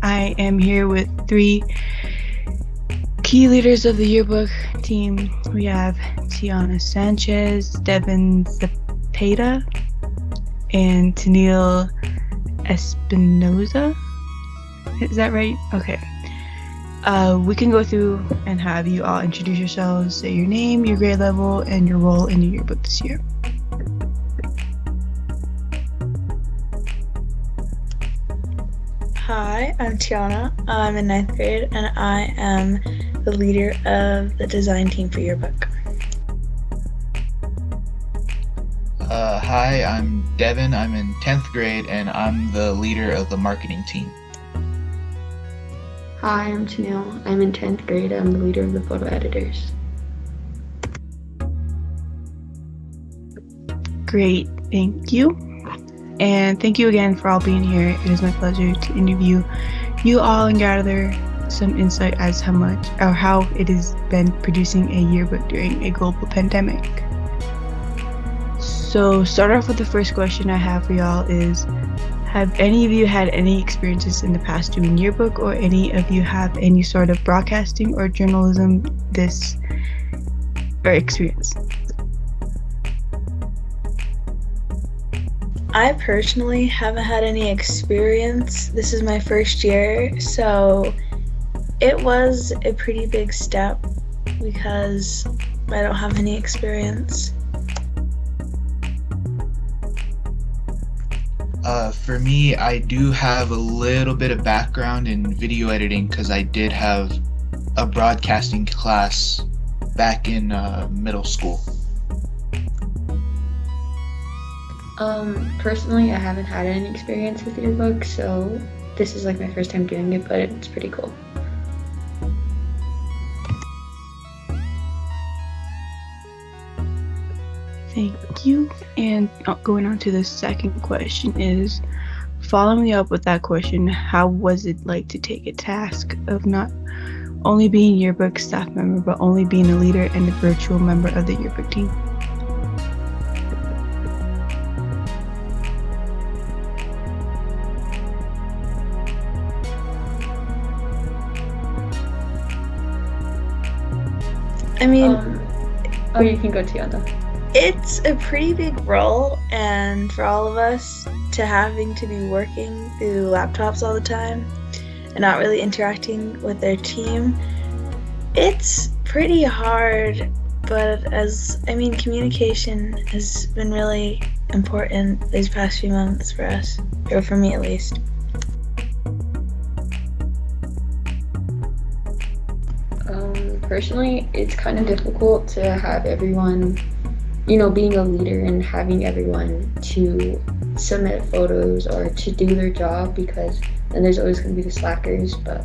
I am here with three key leaders of the yearbook team. We have Tiana Sanchez, Devan Zepeta, and Taniel Espinosa. Is that right? Okay. We can go through and have you all introduce yourselves, say your name, your grade level, and your role in the yearbook this year. Hi, I'm Tiana. I'm in 9th grade and I am the leader of the design team for Yearbook. Hi, I'm Devan. I'm in 10th grade and I'm the leader of the marketing team. Hi, I'm Taniel. I'm in 10th grade. I'm the leader of the photo editors. Great, thank you. And thank you again for all being here. It is my pleasure to interview you all and gather some insight as how it has been producing a yearbook during a global pandemic. So start off with the first question I have for y'all is, have any of you had any experiences in the past doing yearbook, or any of you have any sort of broadcasting or journalism experience? I personally haven't had any experience. This is my first year, so it was a pretty big step because I don't have any experience. For me, I do have a little bit of background in video editing because I did have a broadcasting class back in middle school. Personally, I haven't had any experience with yearbook, so this is like my first time doing it, but it's pretty cool. Thank you. And going on to the second question is, following up with that question, how was it like to take a task of not only being yearbook staff member, but only being a leader and a virtual member of the yearbook team? I mean, you can go, Tiana. It's a pretty big role, and for all of us to having to be working through laptops all the time and not really interacting with their team, it's pretty hard. But communication has been really important these past few months for us, or for me at least. Personally, it's kind of difficult to have everyone, being a leader and having everyone to submit photos or to do their job, because then there's always going to be the slackers. But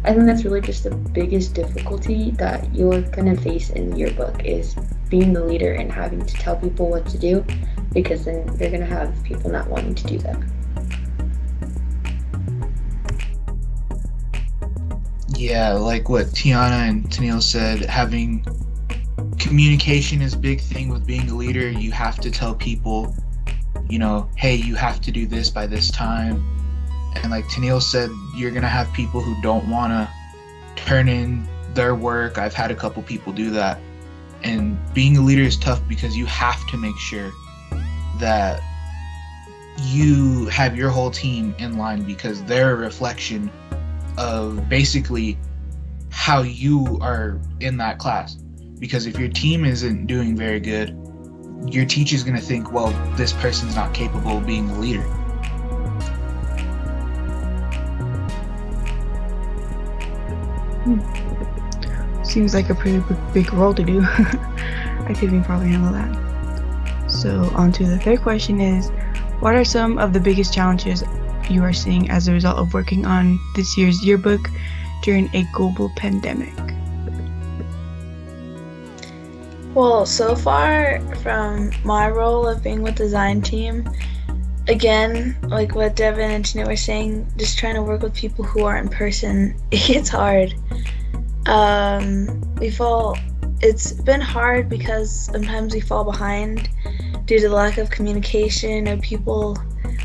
I think that's really just the biggest difficulty that you're going to face in the yearbook, is being the leader and having to tell people what to do, because then you're going to have people not wanting to do that. Yeah, like what Tiana and Taniel said, having communication is a big thing with being a leader. You have to tell people, hey, you have to do this by this time. And like Taniel said, you're going to have people who don't want to turn in their work. I've had a couple people do that. And being a leader is tough because you have to make sure that you have your whole team in line, because they're a reflection of basically how you are in that class. Because if your team isn't doing very good, your teacher's going to think, well, this person's not capable of being the leader. Seems like a pretty big role to do. I couldn't probably handle that. So on to the third question is, what are some of the biggest challenges you are seeing as a result of working on this year's yearbook during a global pandemic? Well, so far from my role of being with the design team, again, like what Devan and Tina were saying, just trying to work with people who are in person, it's hard. It's been hard because sometimes we fall behind due to the lack of communication, or people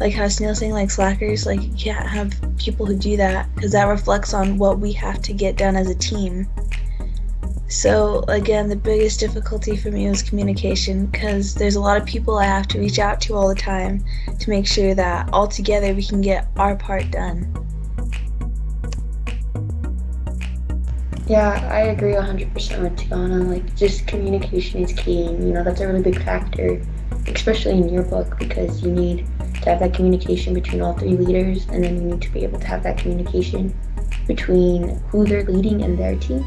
like how Taniel's saying, like slackers, like you can't have people who do that because that reflects on what we have to get done as a team. So again, the biggest difficulty for me was communication because there's a lot of people I have to reach out to all the time to make sure that all together we can get our part done. Yeah, I agree 100% with Tiana. Like, just communication is key, and that's a really big factor, especially in Yearbook, because you need to have that communication between all three leaders, and then you need to be able to have that communication between who they're leading and their team.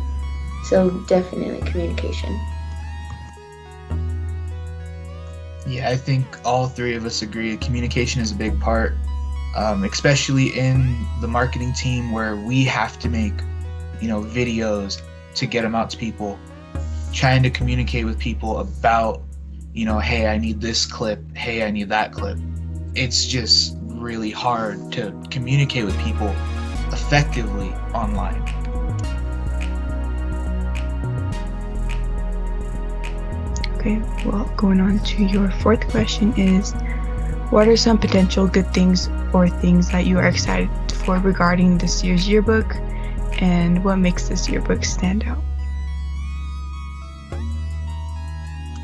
So definitely communication. Yeah, I think all three of us agree. Communication is a big part, especially in the marketing team where we have to make, videos to get them out to people. Trying to communicate with people about, hey, I need this clip. Hey, I need that clip. It's just really hard to communicate with people effectively online. Okay, well, going on to your fourth question is, what are some potential good things or things that you are excited for regarding this year's yearbook, and what makes this yearbook stand out?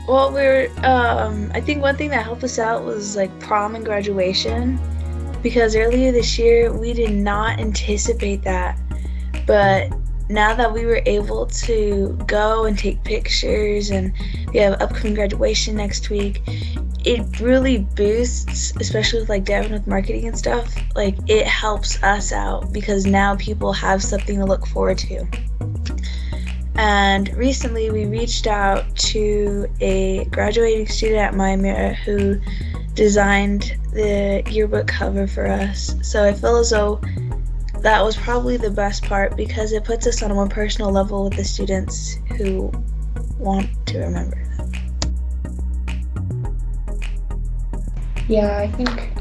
Well, I think one thing that helped us out was like prom and graduation, because earlier this year we did not anticipate that, but now that we were able to go and take pictures and we have upcoming graduation next week, it really boosts, especially with like Devan with marketing and stuff, like it helps us out because now people have something to look forward to. And recently we reached out to a graduating student at Mymera who designed the yearbook cover for us. So I feel as though that was probably the best part because it puts us on a more personal level with the students who want to remember them. Yeah, I think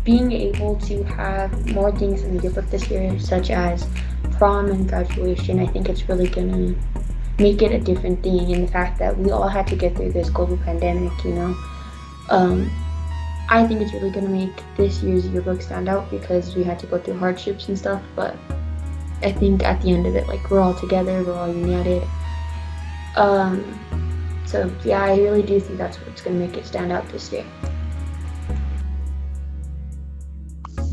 being able to have more things in the yearbook this year, such as prom and graduation, I think it's really gonna make it a different thing in the fact that we all had to get through this global pandemic, I think it's really gonna make this year's yearbook stand out because we had to go through hardships and stuff, but I think at the end of it, like, we're all together, we're all united. So yeah, I really do think that's what's gonna make it stand out this year.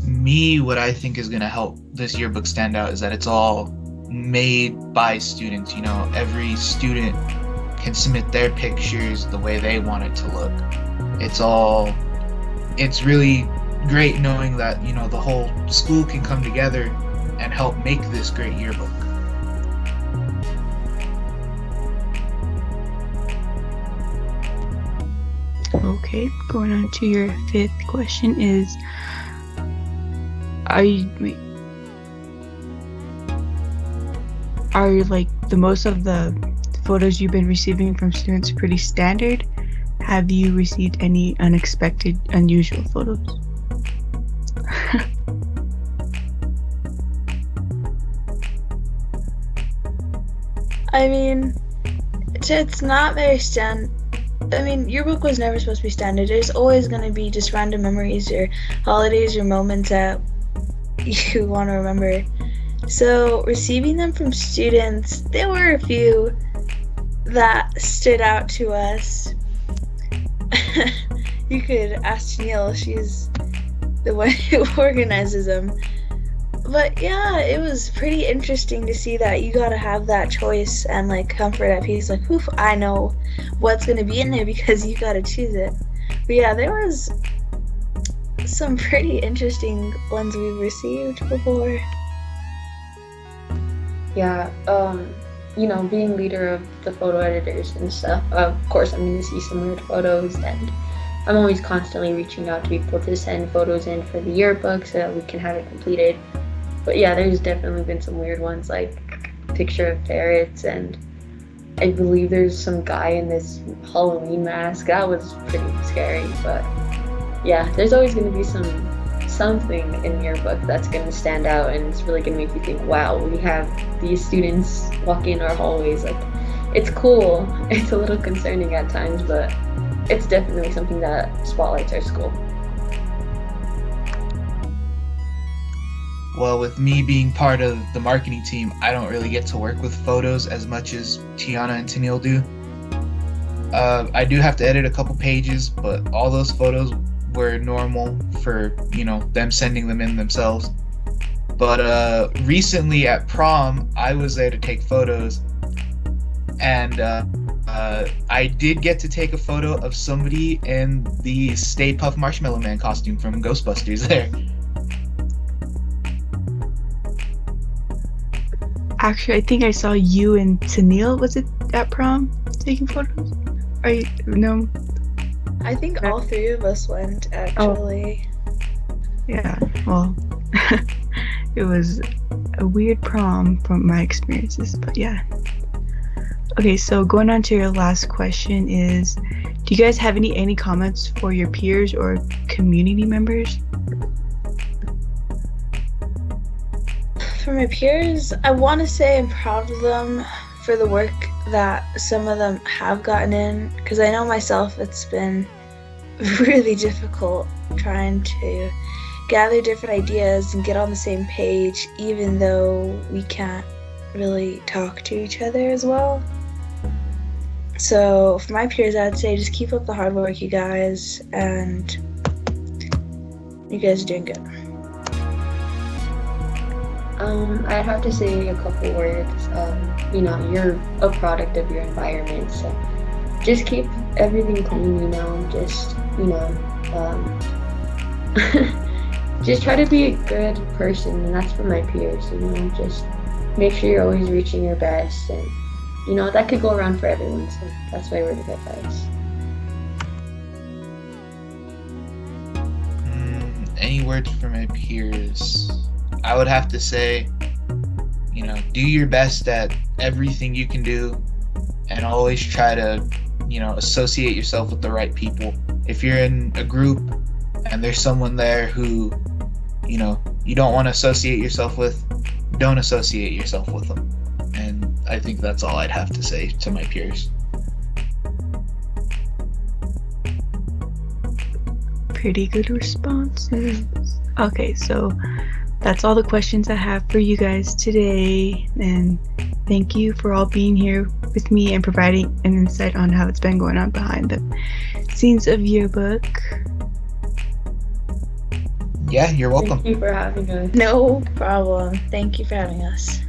Me, what I think is going to help this yearbook stand out is that it's all made by students. Every student can submit their pictures the way they want it to look. It's really great knowing that, the whole school can come together and help make this great yearbook. Okay, going on to your fifth question is, are like the most of the photos you've been receiving from students pretty standard? Have you received any unexpected, unusual photos? I mean, it's not very yearbook was never supposed to be standard. There's always going to be just random memories or holidays or moments that you want to remember. So receiving them from students, there were a few that stood out to us. You could ask Taniel, she's the one who organizes them. But yeah, it was pretty interesting to see that you gotta have that choice and like comfort at peace, like, oof, I know what's gonna be in there because you gotta choose it. But yeah, there was some pretty interesting ones we've received before. Yeah, being leader of the photo editors and stuff, of course I'm going to see some weird photos, and I'm always constantly reaching out to people to send photos in for the yearbook so that we can have it completed. But yeah, there's definitely been some weird ones, like picture of ferrets, and I believe there's some guy in this Halloween mask. That was pretty scary, but yeah, there's always going to be something in yearbook that's going to stand out, and it's really going to make you think, wow, we have these students walking in our hallways. Like, it's cool. It's a little concerning at times, but it's definitely something that spotlights our school. Well, with me being part of the marketing team, I don't really get to work with photos as much as Tiana and Taniel do. I do have to edit a couple pages, but all those photos were normal for, them sending them in themselves. But recently at prom, I was there to take photos, and I did get to take a photo of somebody in the Stay Puft Marshmallow Man costume from Ghostbusters there. Actually, I think I saw you and Taniel, was it at prom, taking photos? No? I think all three of us went, actually. Yeah, well, it was a weird prom from my experiences, but yeah. Okay, so going on to your last question is, do you guys have any comments for your peers or community members? For my peers, I want to say I'm proud of them for the work that some of them have gotten in, because I know myself it's been really difficult trying to gather different ideas and get on the same page, even though we can't really talk to each other as well. So for my peers, I'd say just keep up the hard work, you guys, and you guys are doing good. I'd have to say a couple words. You're a product of your environment, so just keep everything clean, just, just try to be a good person, and that's for my peers, just make sure you're always reaching your best, and, that could go around for everyone, so that's my word of advice. Any words for my peers? I would have to say, do your best at everything you can do, and always try to, associate yourself with the right people. If you're in a group and there's someone there who, you don't want to associate yourself with, don't associate yourself with them. And I think that's all I'd have to say to my peers. Pretty good responses. Okay, so that's all the questions I have for you guys today, and thank you for all being here with me and providing an insight on how it's been going on behind the scenes of Yearbook. Yeah, you're welcome. Thank you for having us. No problem. Thank you for having us.